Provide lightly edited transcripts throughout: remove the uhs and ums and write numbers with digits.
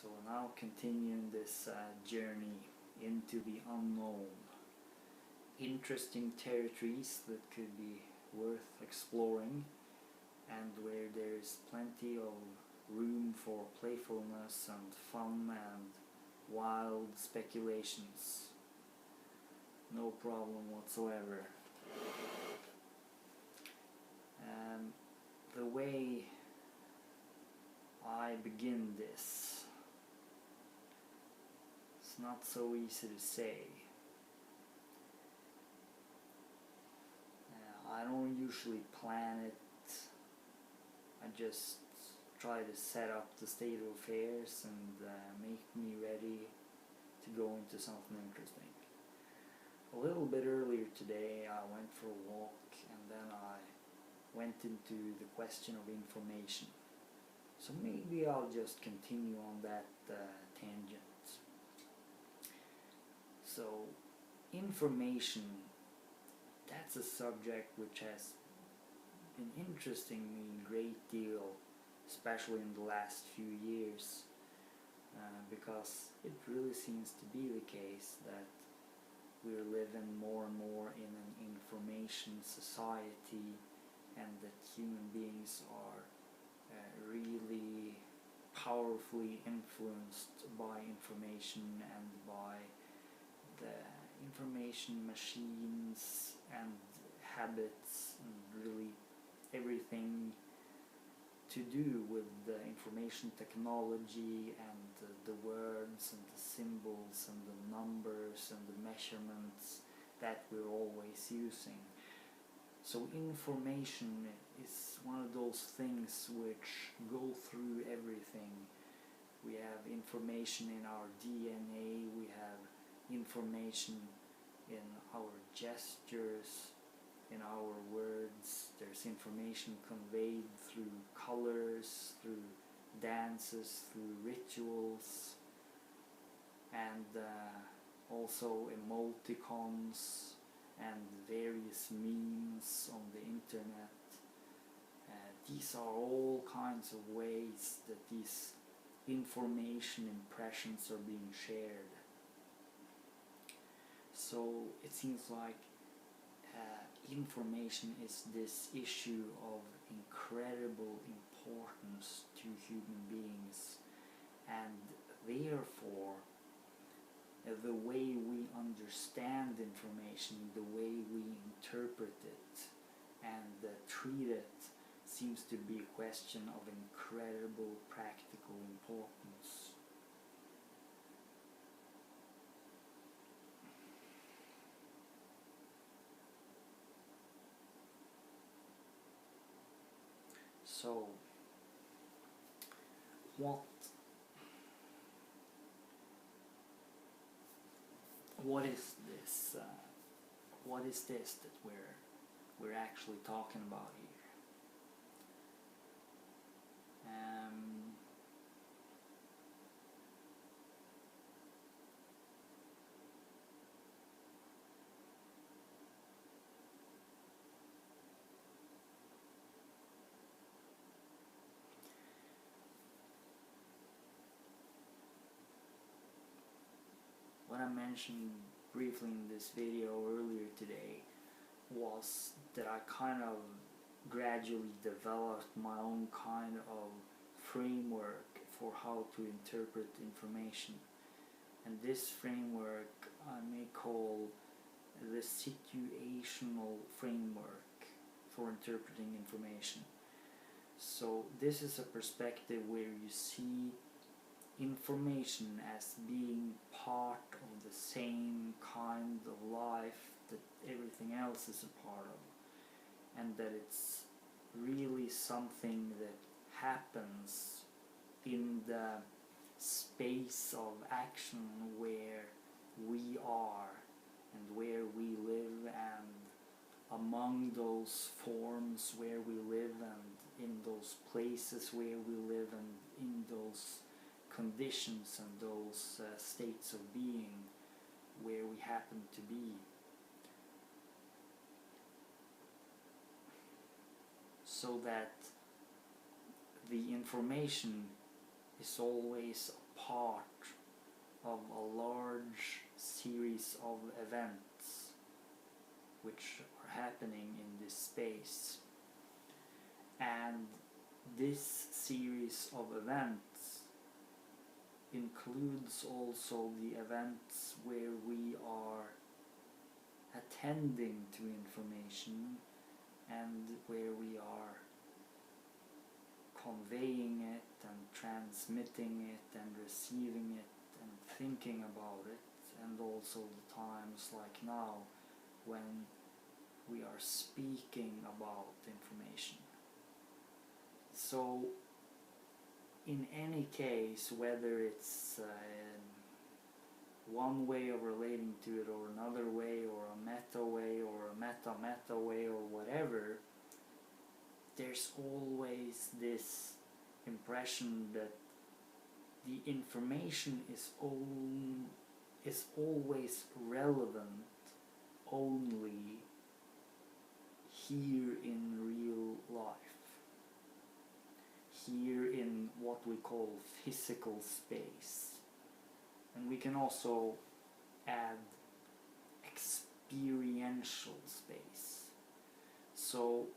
So now continuing this journey into the unknown. Interesting territories that could be worth exploring, and where there's plenty of room for playfulness and fun and wild speculations. No problem whatsoever. The way I begin this, it's not so easy to say. I don't usually plan it. I just try to set up the state of affairs and make me ready to go into something interesting. A little bit earlier today I went for a walk, and then I went into the question of information. So maybe I'll just continue on that tangent. So information, that's a subject which has been interesting me a great deal, especially in the last few years, because it really seems to be the case that we're living more and more in an information society, and that human beings are really powerfully influenced by information and by the information machines and habits and really everything to do with the information technology and the words and the symbols and the numbers and the measurements that we're always using. So information is one of those things which go through everything. We have information in our DNA, we have information in our gestures, in our words. There's information conveyed through colors, through dances, through rituals, and also emoticons and various memes on the internet. These are all kinds of ways that these information impressions are being shared. So it seems like information is this issue of incredible importance to human beings, and therefore the way we understand information, the way we interpret it and treat it, seems to be a question of incredible practical importance. So, what is this? What is this that we're actually talking about here? What I mentioned briefly in this video earlier today was that I kind of gradually developed my own kind of framework for how to interpret information. And this framework I may call the situational framework for interpreting information. So this is a perspective where you see information as being part of the same kind of life that everything else is a part of, and that it's really something that happens in the space of action where we are and where we live, and among those forms where we live, and in those places where we live, and in those conditions and those states of being where we happen to be. So that the information is always a part of a large series of events which are happening in this space. And this series of events includes also the events where we are attending to information and where we are conveying it and transmitting it and receiving it and thinking about it, and also the times like now when we are speaking about information. So in any case, whether it's one way of relating to it or another way or a meta way or a meta way or whatever, there's always this impression that the information is always relevant only here in real life, here in what we call physical space. And we can also add experiential space. So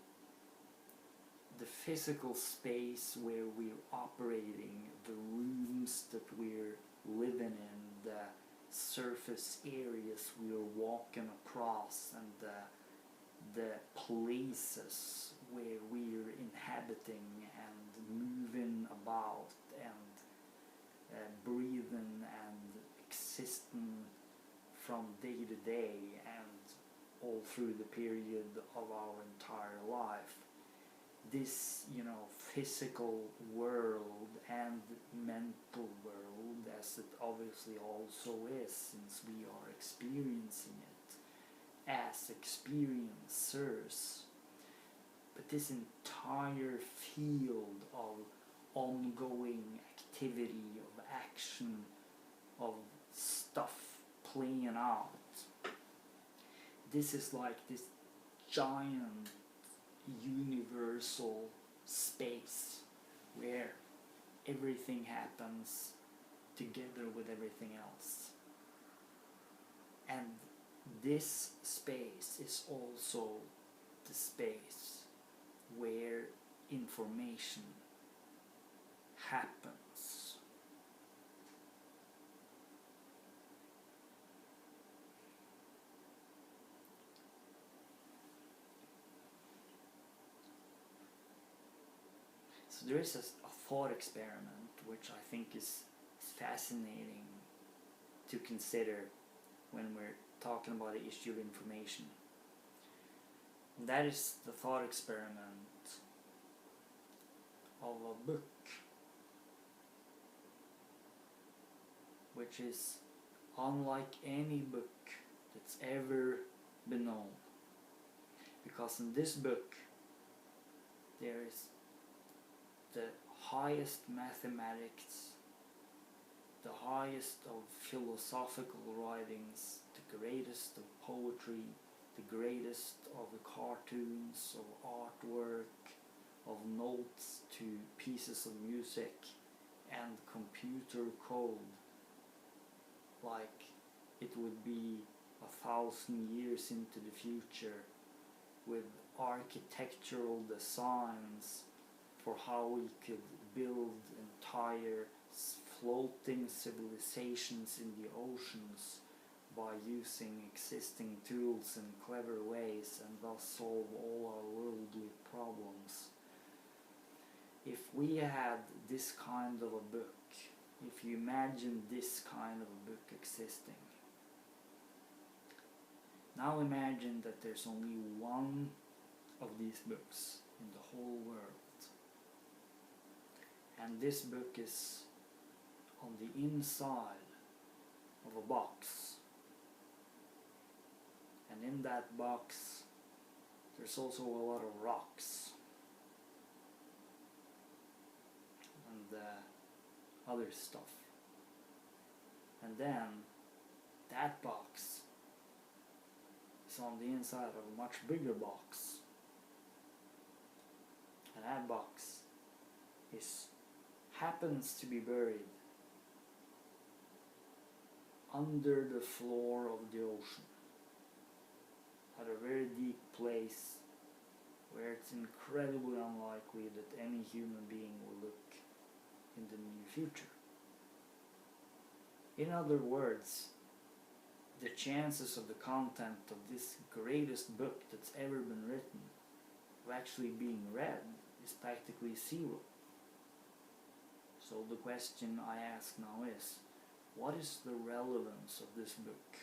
the physical space where we're operating, the rooms that we're living in, the surface areas we're walking across, and the places where we're inhabiting and moving about and breathing and existing from day to day and all through the period of our entire life. This, physical world and mental world, as it obviously also is, since we are experiencing it as experiencers. But this entire field of ongoing activity, of action, of stuff playing out, this is like this giant universal space where everything happens together with everything else. And this space is also the space where information happens. So there is a thought experiment which I think is fascinating to consider when we're talking about the issue of information. And that is the thought experiment of a book which is unlike any book that's ever been known. Because in this book there is the highest mathematics, the highest of philosophical writings, the greatest of poetry, the greatest of the cartoons, of artwork, of notes to pieces of music and computer code, like it would be 1,000 years into the future, with architectural designs for how we could build entire floating civilizations in the oceans by using existing tools in clever ways and thus solve all our worldly problems. If we had this kind of a book, if you imagine this kind of a book existing, now imagine that there's only one of these books in the whole world. And this book is on the inside of a box. And in that box there's also a lot of rocks and other stuff. And then that box is on the inside of a much bigger box. And that box happens to be buried under the floor of the ocean, at a very deep place where it's incredibly unlikely that any human being will look in the near future. In other words, the chances of the content of this greatest book that's ever been written of actually being read is practically zero. So the question I ask now is, what is the relevance of this book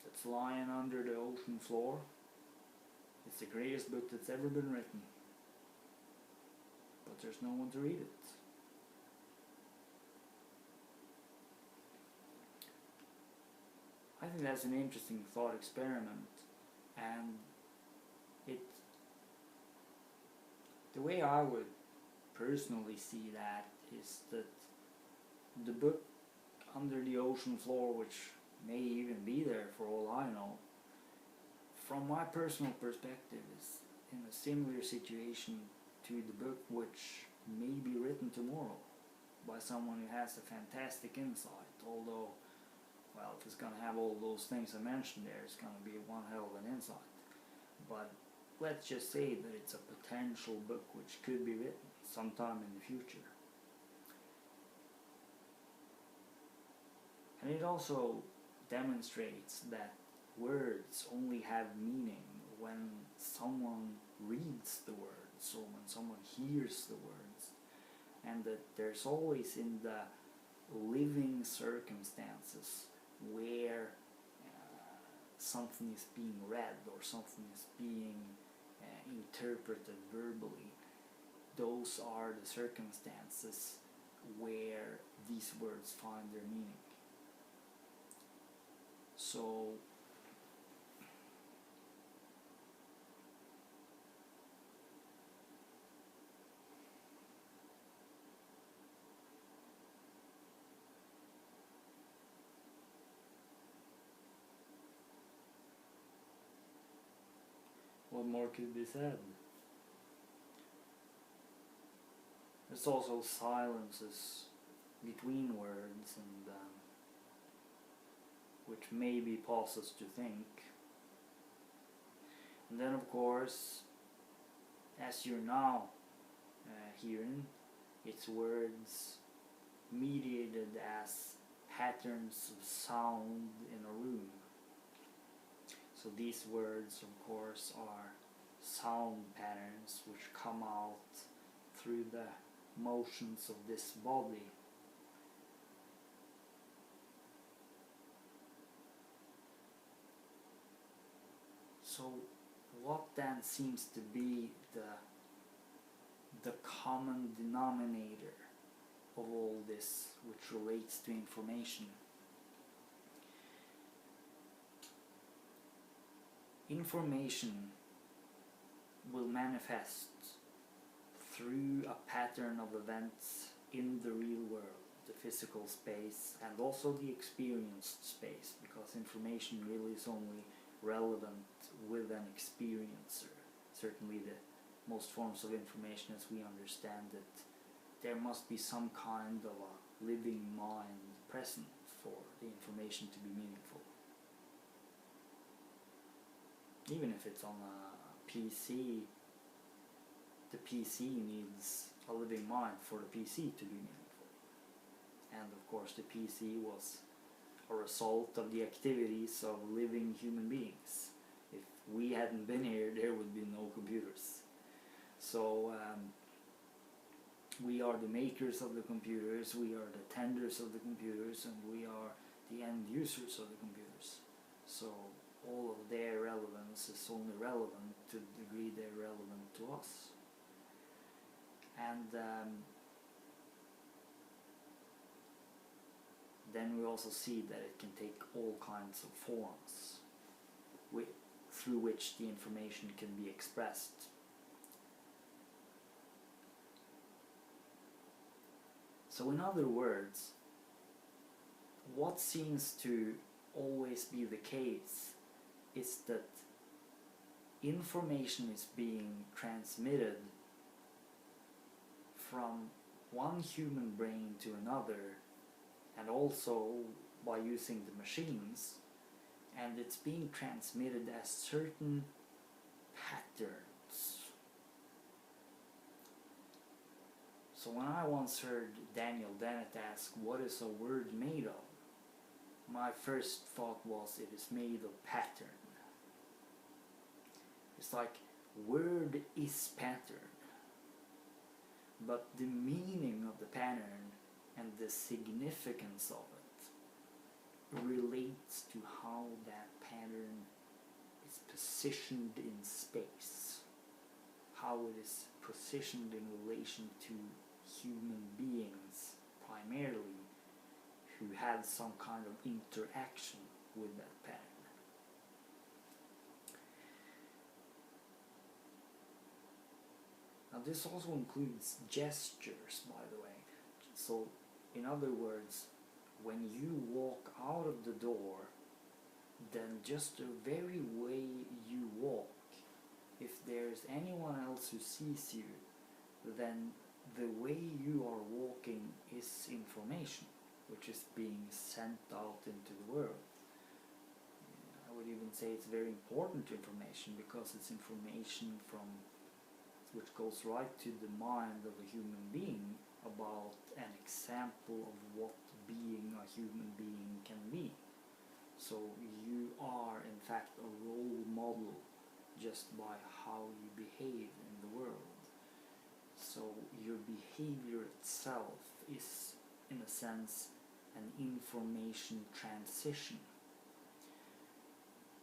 that's lying under the ocean floor? It's the greatest book that's ever been written, but there's no one to read it. I think that's an interesting thought experiment, and the way I would personally see that is that the book under the ocean floor, which may even be there for all I know, from my personal perspective is in a similar situation to the book which may be written tomorrow by someone who has a fantastic insight, although, well, if it's going to have all those things I mentioned there, it's going to be one hell of an insight. But let's just say that it's a potential book which could be written sometime in the future. And it also demonstrates that words only have meaning when someone reads the words or when someone hears the words, and that there's always in the living circumstances where something is being read or something is being interpreted verbally, those are the circumstances where these words find their meaning. So what more could be said? There's also silences between words, and which maybe pauses to think. And then, of course, as you're now hearing, it's words mediated as patterns of sound in a room. So these words, of course, are sound patterns which come out through the motions of this body. So what then seems to be the common denominator of all this which relates to information? Information will manifest through a pattern of events in the real world, the physical space, and also the experienced space, because information really is only relevant with an experiencer. Certainly most forms of information as we understand it, there must be some kind of a living mind present for the information to be meaningful. Even if it's on a PC, the PC needs a living mind for the PC to be meaningful. And of course the PC was a result of the activities of living human beings. If we hadn't been here, there would be no computers. So we are the makers of the computers, we are the tenders of the computers, and we are the end users of the computers. So all of their relevance is only relevant to the degree they're relevant to us. And then we also see that it can take all kinds of forms through which the information can be expressed. So in other words, what seems to always be the case is that information is being transmitted from one human brain to another, and also by using the machines, and it's being transmitted as certain patterns. So when I once heard Daniel Dennett ask, what is a word made of? My first thought was, it is made of pattern. It's like, word is pattern, but the meaning of the pattern and the significance of it relates to how that pattern is positioned in space, how it is positioned in relation to human beings primarily, who had some kind of interaction with that pattern. Now this also includes gestures, by the way. So in other words, when you walk out of the door, then just the very way you walk, if there's anyone else who sees you, then the way you are walking is information which is being sent out into the world. I would even say it's very important information, because it's information which goes right to the mind of a human being about an example of what being a human being can be. So you are in fact a role model just by how you behave in the world. So your behavior itself is, in a sense, an information transition.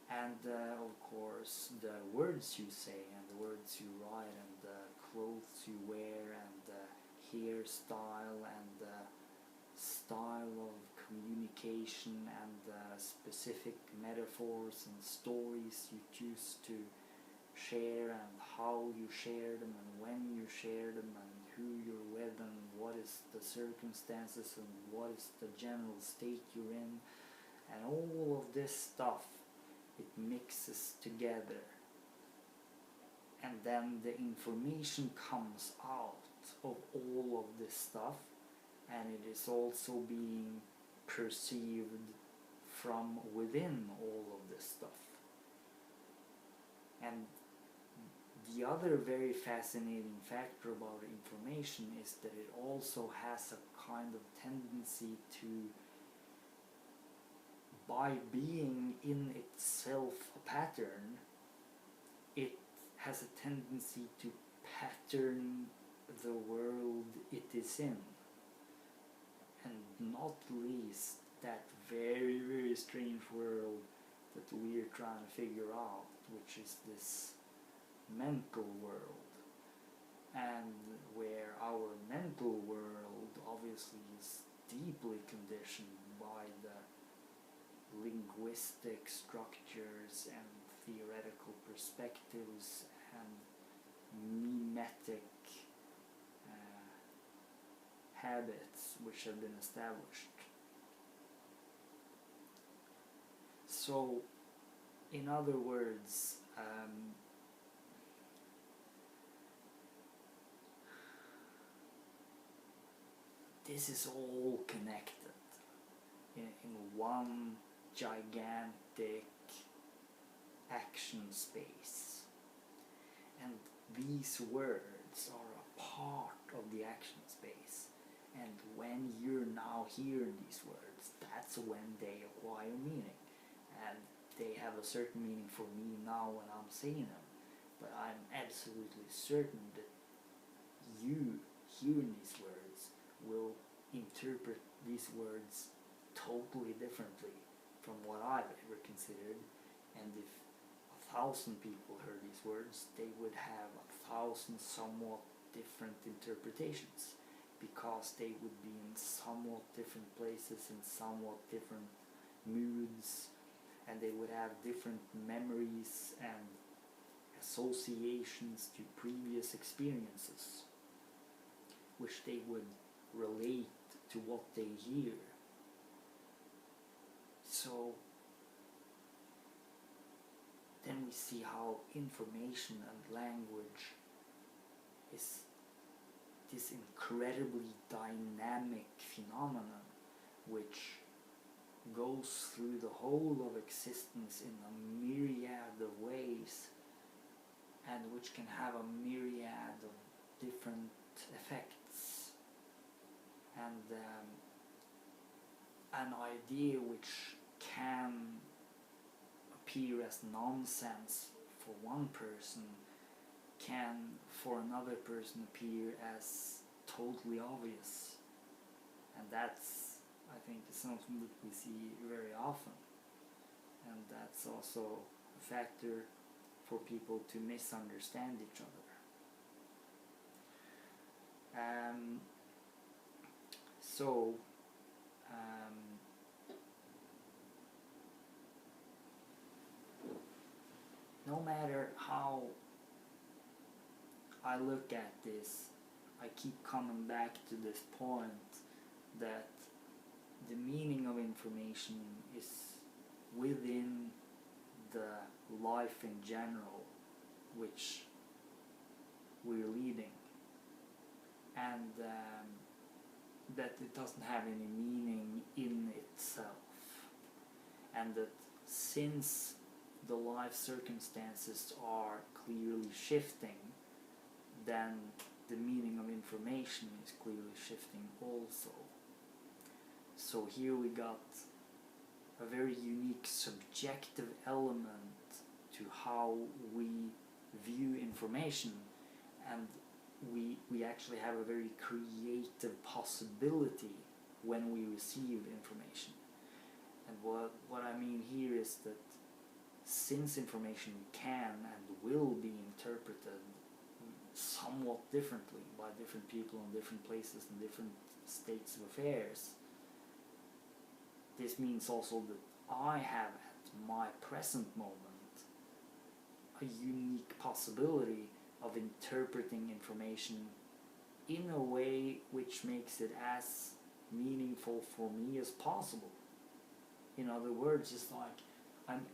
And of course, the words you say and the words you write and the clothes you wear and the hairstyle and the style of communication and the specific metaphors and stories you choose to share and how you share them and when you share them and who you're with and what is the circumstances and what is the general state you're in, and all of this stuff, it mixes together, and then the information comes out of all of this stuff, and it is also being perceived from within all of this stuff. And the other very fascinating factor about information is that it also has a kind of tendency to, by being in itself a pattern, it has a tendency to pattern the world it is in. And not least that very, very strange world that we're trying to figure out, which is this mental world, and where our mental world obviously is deeply conditioned by the linguistic structures and theoretical perspectives and mimetic habits which have been established. So, in other words, this is all connected in one gigantic action space, and these words are a part of the action space, and when you're now hearing these words, that's when they acquire meaning, and they have a certain meaning for me now when I'm saying them, but I'm absolutely certain that you hearing these words will interpret these words totally differently from what I've ever considered, and if 1,000 people heard these words, they would have 1,000 somewhat different interpretations, because they would be in somewhat different places, in somewhat different moods, and they would have different memories and associations to previous experiences, which they would relate to what they hear. So then we see how information and language is this incredibly dynamic phenomenon which goes through the whole of existence in a myriad of ways, and which can have a myriad of different effects, and an idea which can appear as nonsense for one person can for another person appear as totally obvious, and that's, I think, something that we see very often, and that's also a factor for people to misunderstand each other. So no matter how I look at this, I keep coming back to this point that the meaning of information is within the life in general which we're leading, and that it doesn't have any meaning in itself, and that since the life circumstances are clearly shifting, then the meaning of information is clearly shifting also. So here we got a very unique subjective element to how we view information, and we actually have a very creative possibility when we receive information. And what I mean here is that since information can and will be interpreted somewhat differently by different people in different places and different states of affairs, this means also that I have at my present moment a unique possibility of interpreting information in a way which makes it as meaningful for me as possible. In other words, it's like I'm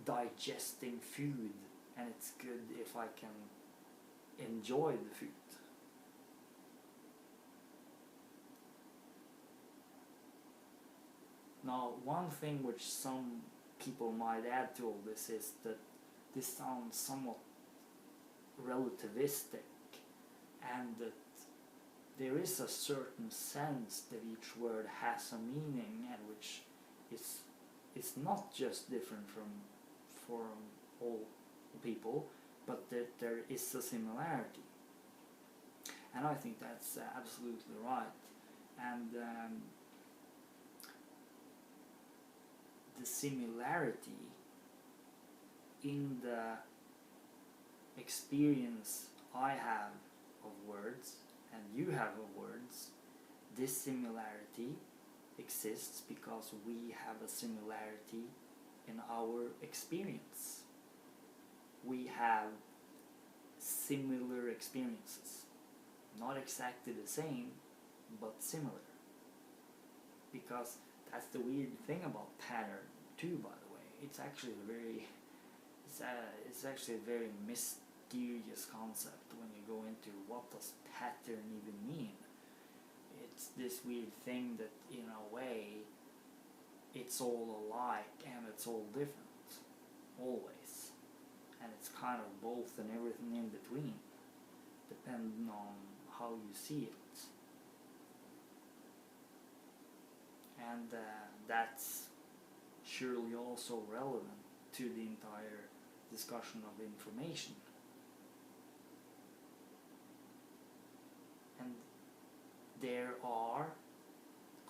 digesting food, and it's good if I can enjoy the food. Now, one thing which some people might add to all this is that this sounds somewhat relativistic, and that there is a certain sense that each word has a meaning, and which is not just different from all people, but that there is a similarity. And I think that's absolutely right. And the similarity in the experience I have of words and you have of words, this similarity exists because we have a similarity in our experience. We have similar experiences, not exactly the same, but similar. Because that's the weird thing about pattern too, by the way. It's actually a very mysterious concept when you go into what does pattern even mean. It's this weird thing that in a way it's all alike and it's all different, always. And it's kind of both and everything in between, depending on how you see it. And that's surely also relevant to the entire discussion of information. And there are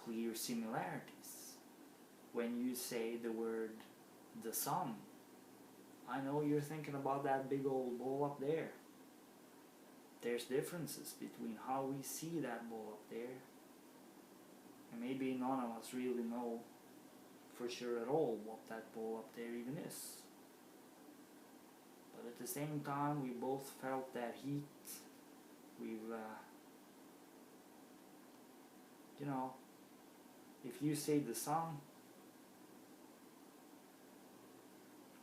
clear similarities. When you say the word the sun, I know you're thinking about that big old ball up there. There's differences between how we see that ball up there, and maybe none of us really know for sure at all what that ball up there even is. But at the same time, we both felt that heat. We've, if you say the sun,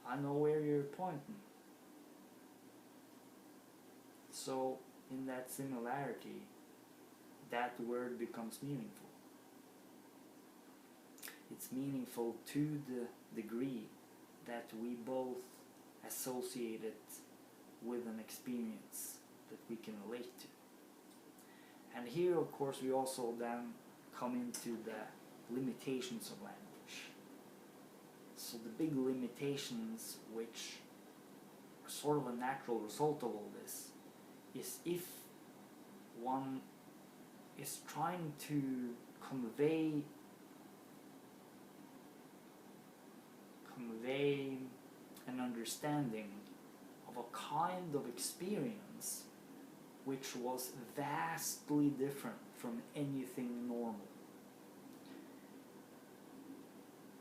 I know where you're pointing. So, in that similarity, that word becomes meaningful. It's meaningful to the degree that we both associate it with an experience that we can relate to. And here, of course, we also then come into the limitations of language. So the big limitations, which are sort of a natural result of all this, is if one is trying to convey an understanding of a kind of experience which was vastly different from anything normal.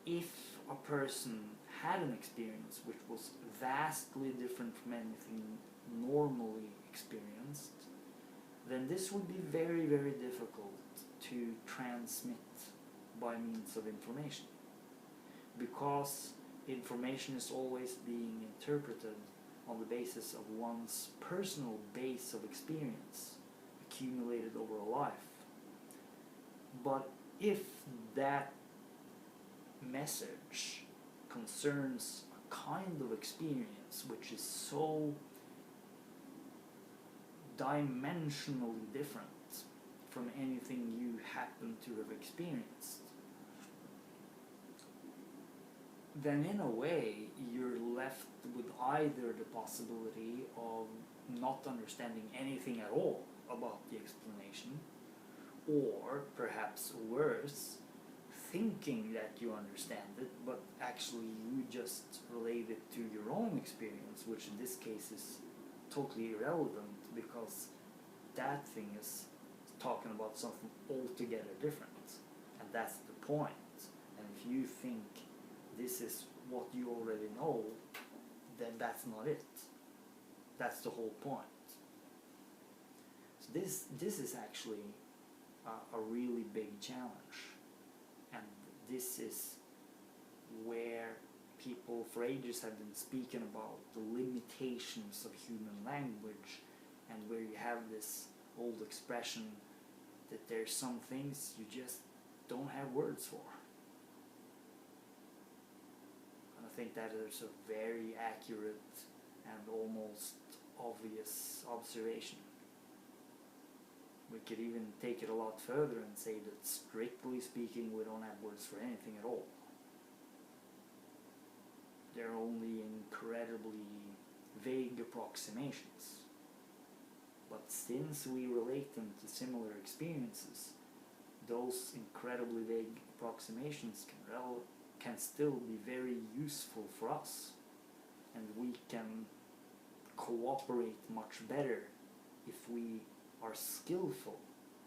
If a person had an experience which was vastly different from anything normally experienced, then this would be very, very difficult to transmit by means of information, because information is always being interpreted on the basis of one's personal base of experience accumulated over a life. But if that message concerns a kind of experience which is so dimensionally different from anything you happen to have experienced, then in a way you're left with either the possibility of not understanding anything at all about the explanation, or perhaps worse, thinking that you understand it, but actually you just relate it to your own experience, which in this case is totally irrelevant, because that thing is talking about something altogether different, and that's the point. And if you think this is what you already know, then that's not it. That's the whole point. So this is actually a really big challenge, and this is where people for ages have been speaking about the limitations of human language, and where you have this old expression that there's some things you just don't have words for. And I think that is a very accurate and almost obvious observation. We could even take it a lot further and say that strictly speaking we don't have words for anything at all. They're only incredibly vague approximations. But since we relate them to similar experiences, those incredibly vague approximations can still be very useful for us, and we can cooperate much better if we are skillful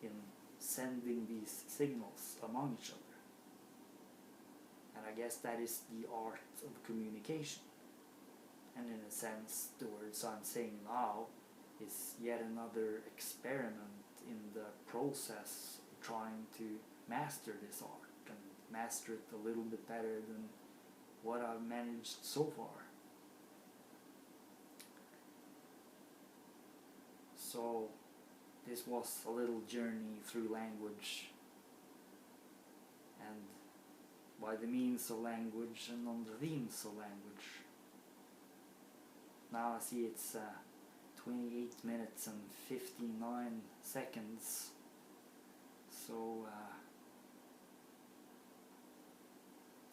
in sending these signals among each other. And I guess that is the art of communication. And in a sense, the words I'm saying now is yet another experiment in the process of trying to master this art, and master it a little bit better than what I've managed so far. So this was a little journey through language, and by the means of language and on the themes of language. Now I see it's 28 minutes and 59 seconds, so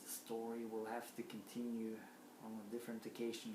the story will have to continue on a different occasion.